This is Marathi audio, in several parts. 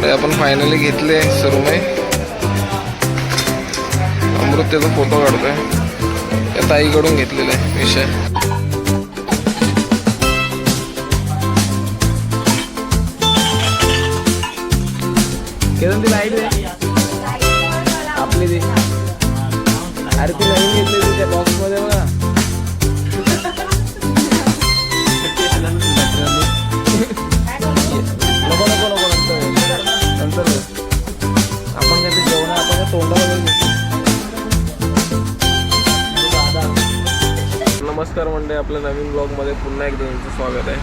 म्हणजे आपण फायनली घेतले सुरमई. अमृत त्याचा फोटो काढतोय. त्या ताईकडून घेतलेला आहे विषय. ती लाईट आपली ती. अरे ती नवीन घेतली त्या बॉक्स मध्ये बघा. नको नको नको नंतर आपण काय ते जेवण आपण काय तोंडाला. नमस्कार मंडळी, आपल्या नवीन ब्लॉगमध्ये पुन्हा एकदा तुमचं स्वागत आहे.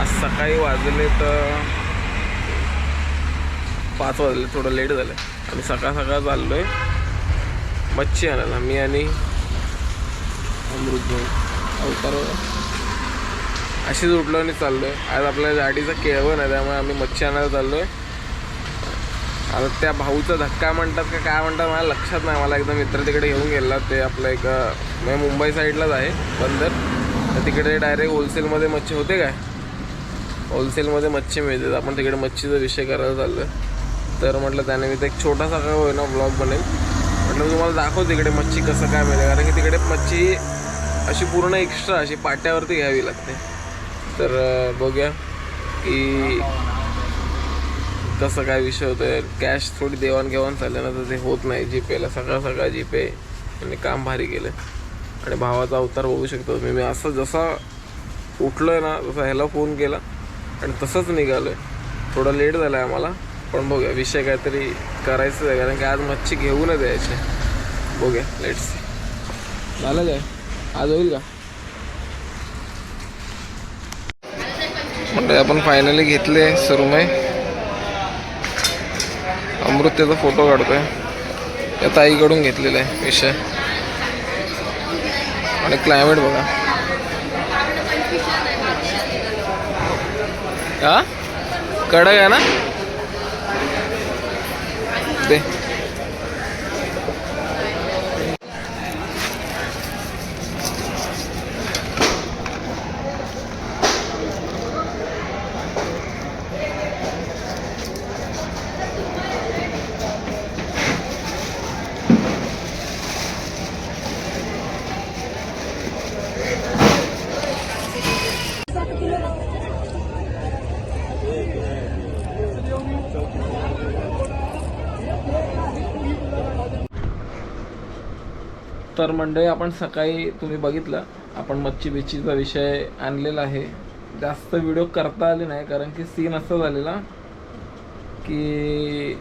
आज सकाळी वाजले तर 5 वाजले, थोडं लेट झालं. आणि सकाळ चाललो आहे मच्छी आणायला. मी आणि अमृत अवतार अशीच उठलो आणि चाललो आहे. आज आपल्या गाडीचा केळवण आहे, त्यामुळे आम्ही मच्छी आणायला चाललो आहे. आता त्या भाऊचा धक्का म्हणतात का काय म्हणतात मला लक्षात नाही. मला एकदा मित्र तिकडे घेऊन गेला. ते आपलं एक मुंबई साईडलाच आहे बंदर. तर तिकडे डायरेक्ट होलसेलमध्ये मच्छी होते काय, होलसेलमध्ये मच्छी मिळते. आपण तिकडे मच्छीचा विषय करायला चाललो आहे. तर म्हटलं त्याने मी तर एक छोटासा काय होय ना ब्लॉग बनेल. म्हटलं तुम्हाला दाखव तिकडे मच्छी कसं काय मिळेल, कारण की तिकडे मच्छी अशी पूर्ण एक्स्ट्रा अशी पाट्यावरती घ्यावी लागते. तर बघूया की कसं काय विषय होतं आहे. कॅश थोडी देवाणघेवाण चालले ना, तर ते होत नाही जीपेला. सकाळ जीपे आणि काम भारी केलं. आणि भावाचा अवतार बघू शकतो मी असं जसा उठलो आहे ना, तसा ह्याला फोन केला आणि तसंच निघालो आहे. थोडं लेट झालं आहे आम्हाला, पण बघूया विषय काहीतरी करायचं आहे, कारण की आज मच्छी घेऊनच यायचे. बघूया लेट्स सी. झालं काय आज होईल का म्हणजे. आपण फायनली घेतले सुरमई. अमृत त्याचा फोटो काढतोय. त्या ताईकडून घेतलेला आहे विषय. आणि क्लायमेट बघा. हा कडक आहे ना ते. तर मंडळी, आपण सकाळी तुम्ही बघितलं आपण मच्छी बिच्छीचा विषय आणलेला आहे. जास्त व्हिडिओ करता आले नाही, कारण की सीन असं झालेला की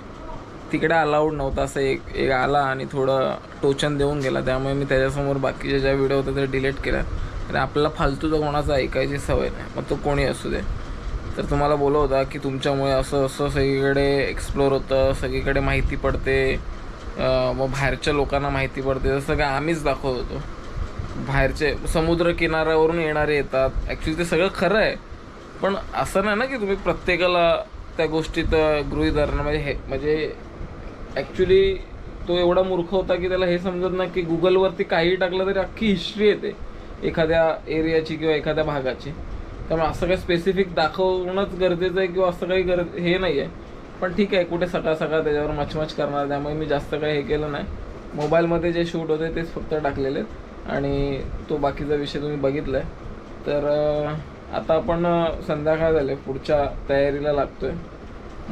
तिकडे अलाउड नव्हता. असं एक आला आणि थोडं टोचन देऊन गेला. त्यामुळे मी त्याच्यासमोर बाकीचे ज्या व्हिडिओ होते ते डिलीट केल्या. आणि आपल्याला फालतूचा कोणाचा ऐकायची सवय नाही, मग तो कोणी असू दे. तर तुम्हाला बोलत होता की तुमच्यामुळे असं सगळीकडे एक्सप्लोर होतं, सगळीकडे माहिती पडते, मग बाहेरच्या लोकांना माहिती पडते. जसं काय आम्हीच दाखवत होतो. बाहेरचे समुद्र किनाऱ्यावरून येणारे येतात. ॲक्च्युली ते सगळं खरं आहे, पण असं नाही ना की तुम्ही प्रत्येकाला त्या गोष्टीत गृहीत धरणं. म्हणजे ॲक्च्युली तो एवढा मूर्ख होता की त्याला हे समजत नाही की गुगलवरती काहीही टाकलं तरी अख्खी हिस्ट्री येते एखाद्या एरियाची किंवा एखाद्या भागाची. त्यामुळे असं काही स्पेसिफिक दाखवणंच गरजेचं आहे किंवा असं काही हे नाही आहे. पण ठीक आहे, कुठे सकाळ त्याच्यावर मचमच करणार. त्यामुळे मी जास्त काही हे केलं नाही. मोबाईलमध्ये जे शूट होते तेच फक्त टाकलेले आहेत. आणि तो बाकीचा विषय तुम्ही बघितला आहे. तर आता आपण संध्याकाळ झाले, पुढच्या तयारीला लागतो आहे.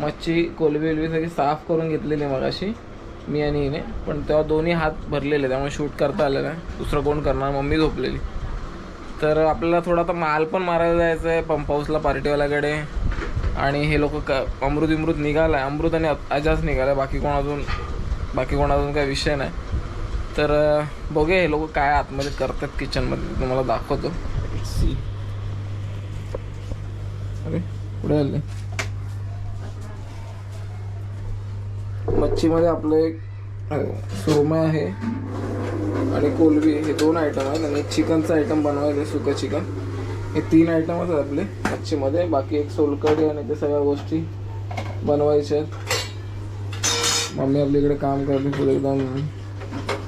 मच्छी कोलबी सगळी साफ करून घेतलेली मगाशी मी आणि हिने, पण तेव्हा दोन्ही हात भरलेले, त्यामुळे शूट करता आलं नाही. दुसरं कोण करणार, मम्मी झोपलेली. तर आपल्याला थोडा आता माल पण मारायला जायचं आहे पंप हाऊसला पार्टीवाल्याकडे. आणि हे लोक अमृत निघाला आहे. अमृत आणि अजाच निघाला, बाकी कोणातून काही विषय नाही. तर बघूया हे लोक काय आतमध्ये करतात किचनमध्ये, तुम्हाला दाखवतो. अरे पुढे आले. मच्छीमध्ये आपलं एक सुरमई आहे आणि कोलबी, हे 2 आयटम आहेत. आणि एक चिकनचा आयटम बनवायचं, सुकं चिकन. हे 3 आयटमच आहेत आपले मच्छीमध्ये. बाकी एक सोलकढी आणि ते सगळ्या गोष्टी बनवायच्या आहेत. मम्मी आपल्याकडे काम करते पुढे एकदम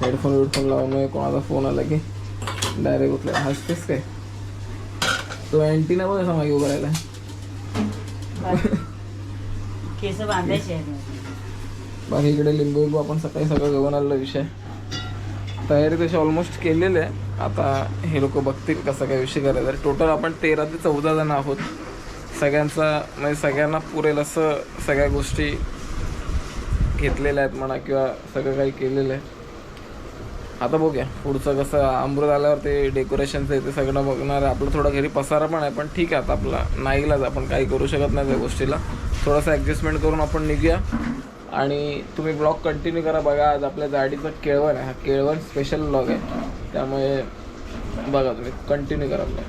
हेडफोन लावून. कोणाचा फोन आला की डायरेक्ट उठला. हसतेस काय? तो अँटीना बघ असा मागे उभं राहिला. केस बांधायचे आहेत. बाकी इकडे लिंबू आपण सकाळी सगळं घेऊन आलेला विषय. तयारी तशी ऑलमोस्ट केलेली आहे. आता हे लोक बघतील कसा काय विषय करायचा. टोटल आपण 13 ते 14 जण आहोत. सगळ्यांचा म्हणजे सगळ्यांना पुरेल असं सगळ्या गोष्टी घेतलेल्या आहेत म्हणा किंवा सगळं काही केलेलं आहे. आता बघूया पुढचं कसं. अमृत आल्यावर ते डेकोरेशनचं ते सगळं बघणार आहे. आपलं थोडं घरी पसारा पण आहे, पण ठीक आहे आता आपला नाईलाज, आपण काही करू शकत नाही त्या गोष्टीला. थोडंसं ॲडजस्टमेंट करून आपण निघूया. आणि तुम्ही ब्लॉग कंटिन्यू करा. बघा आज आपल्या गाडीचं केळवण आहे. हा केळवण स्पेशल ब्लॉग आहे, त्यामुळे बघा तुम्ही कंटिन्यू करा ब्लॉग.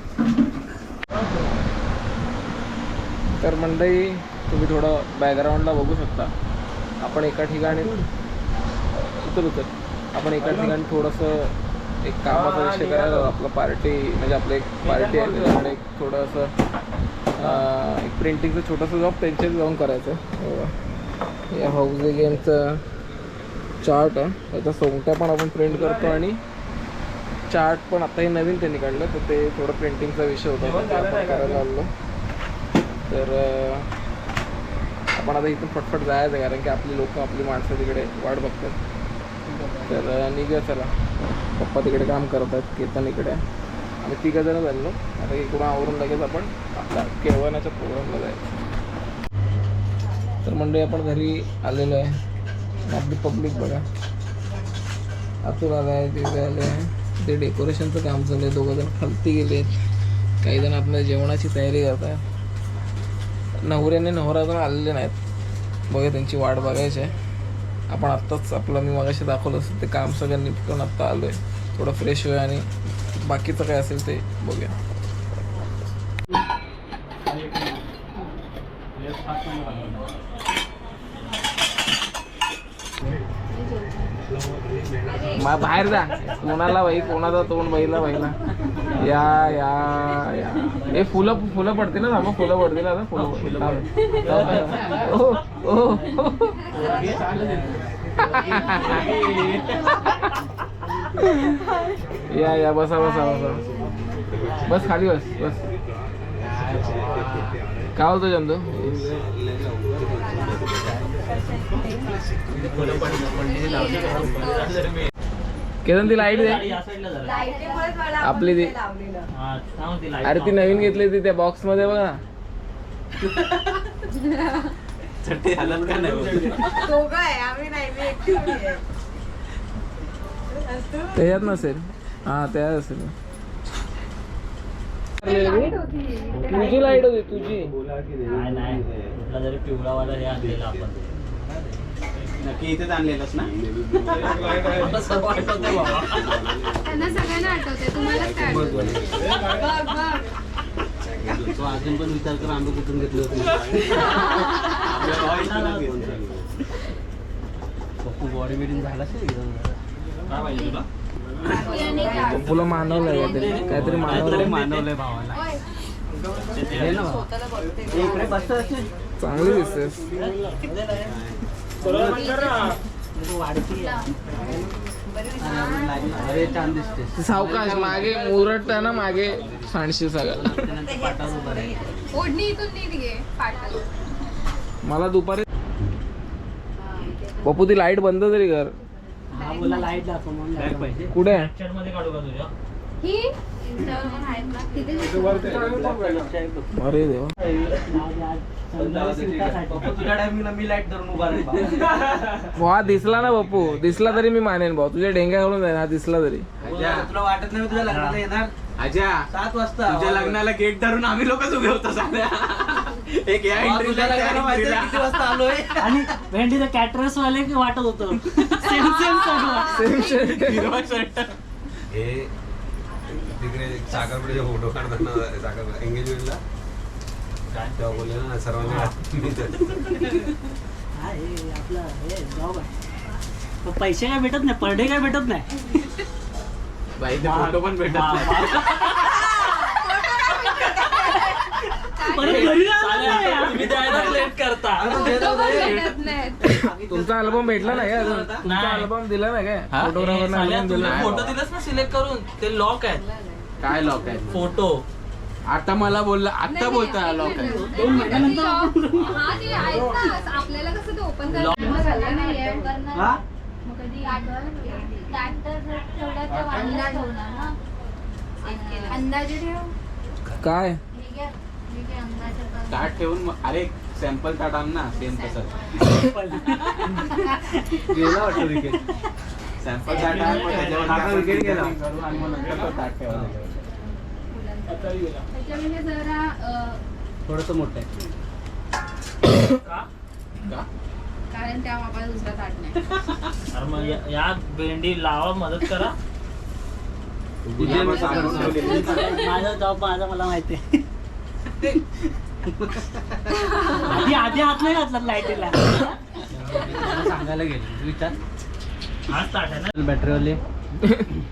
तर मंडळी तुम्ही थोडं बॅकग्राऊंडला बघू शकता. आपण एका ठिकाणी आपण एका ठिकाणी थोडंसं एक कामाचा विषय करायला. आपलं पार्टी म्हणजे आपलं एक पार्टी आहे, त्याच्यामुळे एक थोडंसं एक प्रिंटिंगचं छोटंसं जॉब त्यांच्यात जाऊन करायचं. या हाऊजी गेमचं चार्ट आहे, त्याच्या सोंगट्या पण आपण प्रिंट करतो आणि चार्ट पण आता हे नवीन त्यांनी काढलं, तर ते थोडं प्रिंटिंगचा विषय होता ते आपण करायला आलो. तर आपण आता इथून फटफट जायचं, कारण की आपली लोक आपली माणसं तिकडे वाट बघतात. तर निघूया चला. पप्पा तिकडे काम करत आहेत, केतन इकडे. आम्ही 3 जण झालो. आता इकडून आवरून लगेच आपण आता केळवणाच्या प्रोग्रामला जायचं. तर मंडळी आपण घरी आलेलो आहे. आपली पब्लिक बघा, आतून आला आहे, तिथे आले आहे. ते डेकोरेशनचं काम चालू आहे. 2 जण खालती गेले आहेत. काही जण आपल्या जेवणाची तयारी करत आहेत. नवऱ्याने नवरा अजून आलेले नाहीत. बघा त्यांची वाट बघायची आहे. आपण आत्ताच आपलं मी मगाशी दाखवलं असतं ते काम सगळं निपटून आत्ता आलो आहे. थोडं फ्रेश होऊया आणि बाकीचं काय असेल ते बघूया. बाहेर जा. कोणाला बाई, कोणाचा तोंड बाईला बाईला. या या या हे फुलं पडतील ना. थांबा, फुलं पडतील आता. फुलं पडतील. या बसा बसा बसा. बस खाली बस बस. काय होतं चंदू? केतन ती लाईट दे आपली ती. अरे ती नवीन घेतली ती त्या बॉक्स मध्ये बघा. त्याच्यात नसेल. हा त्यात असेल. तुझी लाईट होती तुझी. पिवळावाला हे आणलेलं आपण नक्की इथेच आणलेलंच ना. त्यांना सगळ्यांना आठवते, तुम्हालाच काय तो अजून पण विचार कर आम्ही कुठून घेतलं होतं. बॉडी बिल्डिंग झाला तुला मानवलंय काहीतरी मानवलंय भावाला. चांगली दिसते. सावकाश मागे मुरट ना, मागे सांडशी सगळं. ओढणी इथून नीट घे पाटाला. मला दुपारी बापू ती लाईट बंद तरी कर. लाईट दाखव. कुठे ही अरे देवा. हा दिसला ना बापू, दिसला तरी मी मानेन भाऊ. तुझ्या ढेंग्या घालून जाईल. हा दिसला तरी. तुला वाटत नाही तुझ्या लग्नाला येणार? आजा 7 वाजता तुझ्या लग्नाला गेट धरून आम्ही लोकच उभे होतो सगळ्या. एक या एंट्रीला किती वाजता आलोय. आणि भेंडीचं कॅटरस वाले वाटत होतं. सेम हिरवा शर्ट. हे तिकडे साखरपुड्याचे फोटो काढताना साखर एंगेजमेंटला काय तेव्हा बोलले ना सर्वांनी आपलं हे जॉब आहे. पैसे काय भेटत नाही, पर डे काय भेटत नाही. बाई ते फोटो पण भेटत नाही. तुमचा अल्बम भेटला नाही का अजून? तुमचा अल्बम दिला नाही काय? फोटोग्राफर फोटो दिलास ना सिलेक्ट करून. ते लॉक आहेत. काय लॉक आहे? फोटो आता मला बोलला आता बोलता आलो काय 2 महिन्यानंतर हा ते आहेत ना आपल्याला कसं ते ओपन करायला झालं नाहीये हा मग कधी अंदाजे ठेव काय ताट ठेवून अरे सॅम्पल ताट आण ना सेम तसं गेला वाटतं विकेट सॅम्पल ताट आहे पण त्याच्यावर विकेट गेला करू आणि मग नंतर तो ताट ठेवा त्याच्यामध्ये जरा थोडस मोठं आहे का कारण त्या मापाला दुसरा ताट नाही अरे मग या भेंडी लावा मदत करा. उद्या मग साखर ठेवलेली. माझा जॉब मला माहिती आहे. आधी हात नाही घातला लाईटीला. सांगायला गेले विचार हाच ताट आहे ना. बॅटरीवाले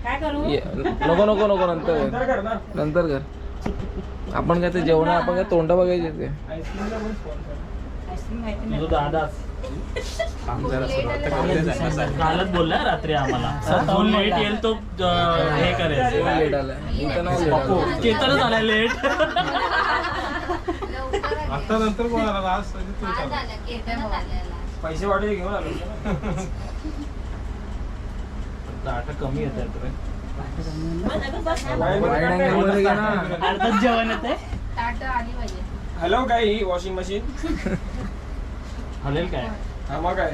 काय करू नको नको नको नंतर कर आपण काय ते जेवण आपण काय तोंड बघायचे ते आईस्क्रीम माहिती तो नाही. दादाच कालच बोलला रात्री आम्हाला तो लेट येईल तो हे करेल. लेट आलाय इथं नाही लेट आलाय. केतनच आलाय लेट. आता नंतर कोणाला लास्ट पैसे वाटले घेऊन आलो. ताट कमी येत आहेत रे. वाईड अँगल मध्ये घे ना. अर्धच जेवण येते. ताट आली पाहिजे हॅलो काय ही वॉशिंग मशीन हलेल काय हा मग काय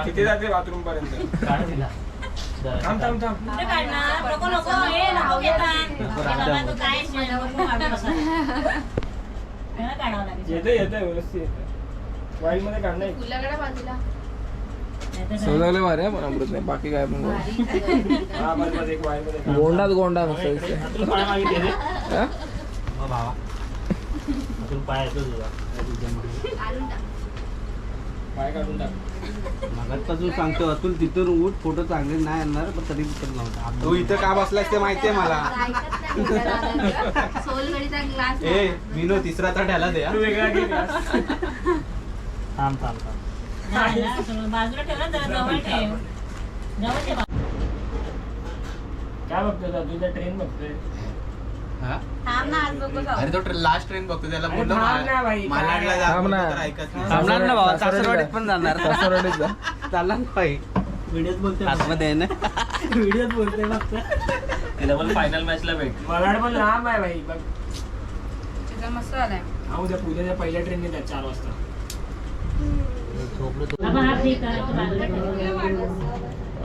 किती जाते बाथरूम पर्यंत काय दिला थांब थांब थांब येते येते व्यवस्थित येते वाईट मध्ये काढणं आहे. फुलाकडे बाजूला सजवले भारी आहे पण अमृत नाही बाकी काय पण हा बस बस एक वाईट मध्ये काढ. गोंडाच गोंडा नुसतं विषय. तुला पाय मागितले रे. हा? भावा तुला पाय येतो तुझा. काढून टाक पाय काढून टाक. मगाचपासून सांगतो अतुल तिथून उठ फोटो चांगले नाही येणार पण तरी उतर नव्हता तू इथं का बसलास ते माहितीये मला सोलकडीचा ग्लास ए विनो तिसरा ताट ह्याला दे हा. तू वेगळा घे glass. थांब थांब थांब. बाजूला ठेव ना जरा जवळ ठेव. जवळ ठेव. काय बघतोय आता? तुझ्या ट्रेन बघतोय हा? थांब ना आज बघू जाऊ अरे तो लास्ट ट्रेन बघतो त्याला अरे बोललो थांब ना बाई, मालाडला काय? जा थांब ना. बोललो तर ऐकत नाही. थांबणार ना भावा, सासरवाडीत पण जाणार सासरवाडीत जा. चालला ना बाई व्हिडिओत बोलते आतमध्ये आहे ना व्हिडिओत बोलते फक्त. तिला पण फायनल मॅचला भेट. मलाड पण लांब आहे बाई बघ. तुझा मस्त आलाय हा उद्या पूजेच्या पहिल्या ट्रेनने त्या 4 वाजता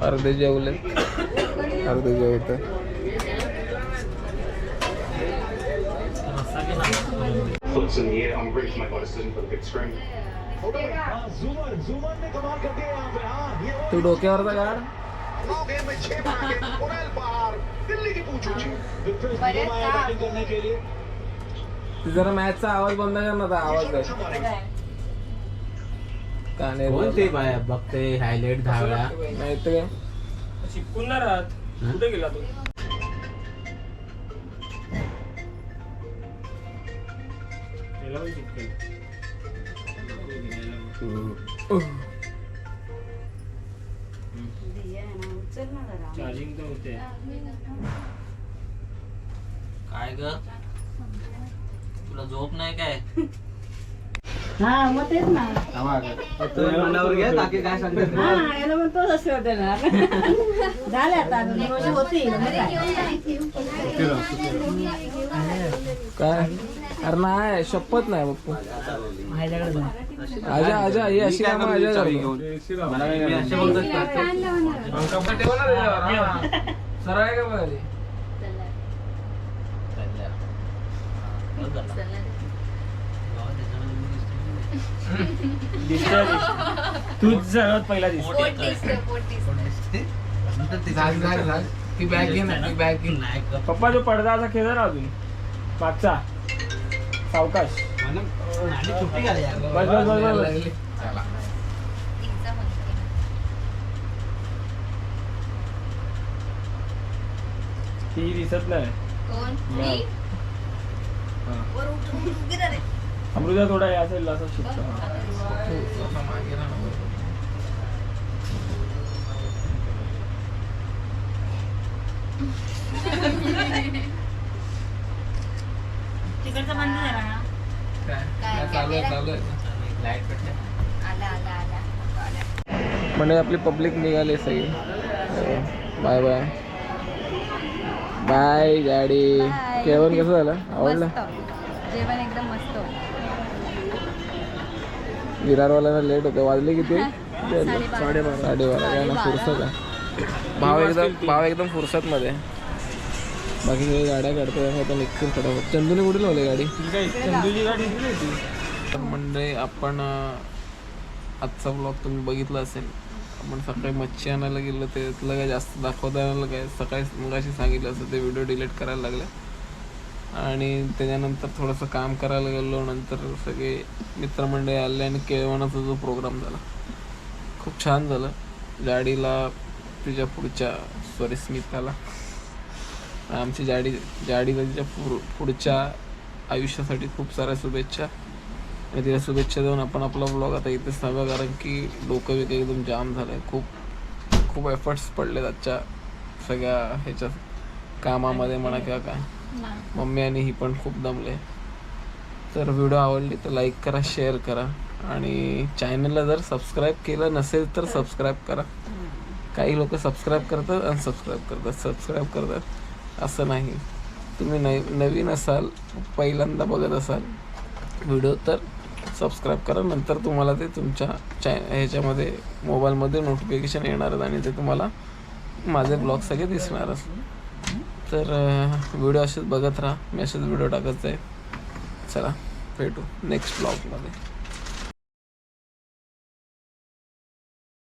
अर्धे जेवले अर्धे जेवत Flips in the air. I'm ready for my decision for the big screen. तू डोक्यावरचा गाड बरेच तू जरा मॅचचा आवाज बंद कर ना आता आवाज आहे काने कोण ते बाया बघते हायलाइट 10 वेळा नाही तर काय शिकून ना राहत कुठे गेला तू त्याला पण चिपकेल. चार्जिंग तर होते काय ग तुला झोप नाही काय? हा मग तेच ना. मनावर घ्या काकी काय सांगतात हा याला पण तोच असे होते ना. झाले आता अजून रोज होतील. काय अरे नाही शपथ नाही बाप्पू माझ्याकडे जा. आजा आजा ही अशी कामं आजा चावी करतो. घेऊन मला काय मी असे बोलतोय का? कपडे ठेवा ना त्याच्यावर, हा. सरळ आहे का बघा ते? तूच सर्वात पहिला दिसतो पोट दिसतं. झाग, झाग, झाग. ती बॅग घे ना ती बॅग घे पप्पा जो पडदा असा खेळा ना अजून मागचा सावकाश आणि सुट्टी घाल यार. बस बस बस बस लागली. तिचा म्हणते. ती दिसत नाही कोण मी वर उठून उभी राहा रे. अमृता थोडा हे असेल असं शिकतो मागे राहा ना बरोबर. तिकडचं बंद झाला ना. काय चालू आहे लाईट पेटले. आला आला आला म्हणजे आपली पब्लिक निघाली सगळी. बाय बाय बाय गाडी. जेवण कसं झालं? आवडलं? जेवण एकदम मस्त होतं. विरारवाल्यांना लेट होते. वाजले किती? 12:30. काय ना फुरसत आहे. भाव एकदम फुरसत मध्ये. बाकी काही गाड्या काढतोय आता निघतील फटाफट. चंदूने कुठे लावली गाडी? चंदूची गाडी इकडे होती. तर म्हणजे आपण आजचा ब्लॉग तुम्ही बघितला असेल. आपण सकाळी मच्छी आणायला गेलो ते त्यातलं काय जास्त दाखवता येणार काय. सकाळी मगाशी सांगितलं असं ते व्हिडिओ डिलीट करायला लागले आणि त्याच्यानंतर थोडंसं काम करायला गेलो. नंतर सगळे मित्रमंडळी आले आणि केळवणाचा जो प्रोग्राम झाला खूप छान झालं. गाडीला तिच्या पुढच्या स्मिताला आमची जाडीला तिच्या पुढच्या आयुष्यासाठी खूप साऱ्या शुभेच्छा. आणि तिला शुभेच्छा देऊन आपण आपला ब्लॉग आता इथेच थांबा कारण की डोकं बिकं एकदम जाम झालं आहे. खूप एफर्ट्स पडलेत आजच्या सगळ्या ह्याच्यात कामामध्ये म्हणा किंवा काय. मम्मी आणि ही पण खूप दमले. तर व्हिडिओ आवडली तर लाईक करा, शेअर करा आणि चॅनलला जर सबस्क्राईब केलं नसेल तर सबस्क्राईब करा. काही लोक सबस्क्राईब करतात अनसबस्क्राईब करतात. सबस्क्राईब करतात असं नाही. तुम्ही नवीन असाल, पहिल्यांदा बघत असाल व्हिडिओ तर सबस्क्राईब करा. नंतर तुम्हाला ते तुमच्या ह्याच्यामध्ये मोबाईलमध्ये नोटिफिकेशन येणारच आणि ते तुम्हाला माझे ब्लॉग सगळे दिसणारच. तर व्हिडिओ असेच बघत राहा. मी असेच व्हिडिओ टाकत जाईल. चला भेटू नेक्स्ट ब्लॉगमध्ये.